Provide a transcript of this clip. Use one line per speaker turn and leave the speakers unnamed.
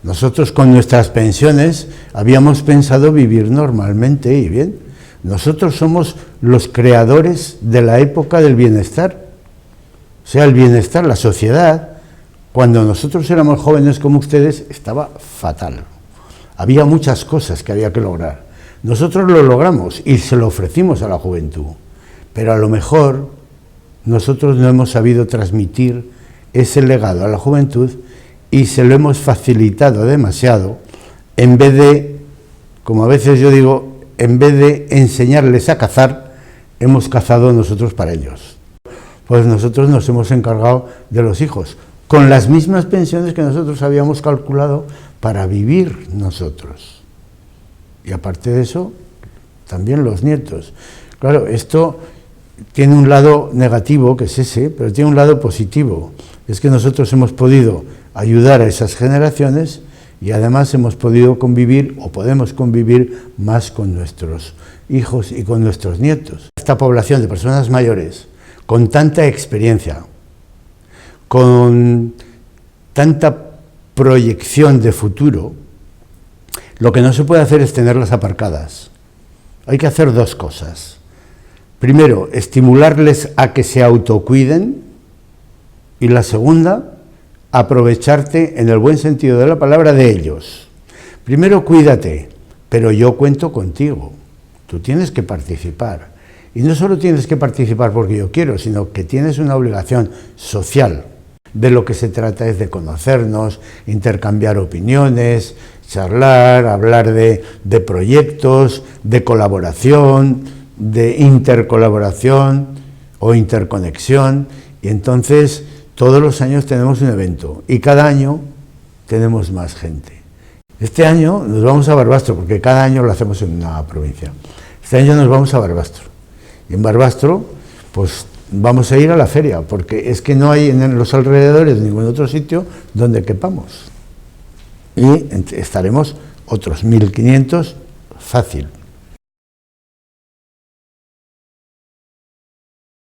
Nosotros con nuestras pensiones habíamos pensado vivir normalmente y bien. Nosotros somos los creadores de la época del bienestar. O sea, el bienestar, la sociedad, cuando nosotros éramos jóvenes como ustedes, estaba fatal. Había muchas cosas que había que lograr. Nosotros lo logramos y se lo ofrecimos a la juventud. Pero a lo mejor nosotros no hemos sabido transmitir ese legado a la juventud y se lo hemos facilitado demasiado, en vez de, como a veces yo digo, en vez de enseñarles a cazar, hemos cazado nosotros para ellos. Pues nosotros nos hemos encargado de los hijos, con las mismas pensiones que nosotros habíamos calculado para vivir nosotros. Y aparte de eso, también los nietos. Claro, esto tiene un lado negativo, que es ese, pero tiene un lado positivo. Es que nosotros hemos podido ayudar a esas generaciones y además hemos podido convivir, o podemos convivir más con nuestros hijos y con nuestros nietos. Esta población de personas mayores, con tanta experiencia, con tanta proyección de futuro, lo que no se puede hacer es tenerlas aparcadas. Hay que hacer dos cosas. Primero, estimularles a que se autocuiden, y la segunda, aprovecharte en el buen sentido de la palabra de ellos. Primero, cuídate, pero yo cuento contigo. Tú tienes que participar. Y no solo tienes que participar porque yo quiero, sino que tienes una obligación social. De lo que se trata es de conocernos, intercambiar opiniones, charlar, hablar de proyectos, de colaboración, de intercolaboración o interconexión. Y entonces todos los años tenemos un evento y cada año tenemos más gente. Este año nos vamos a Barbastro, porque cada año lo hacemos en una provincia. Este año nos vamos a Barbastro. Y en Barbastro, pues vamos a ir a la feria, porque es que no hay en los alrededores de ningún otro sitio donde quepamos. Y estaremos otros 1500 fácil.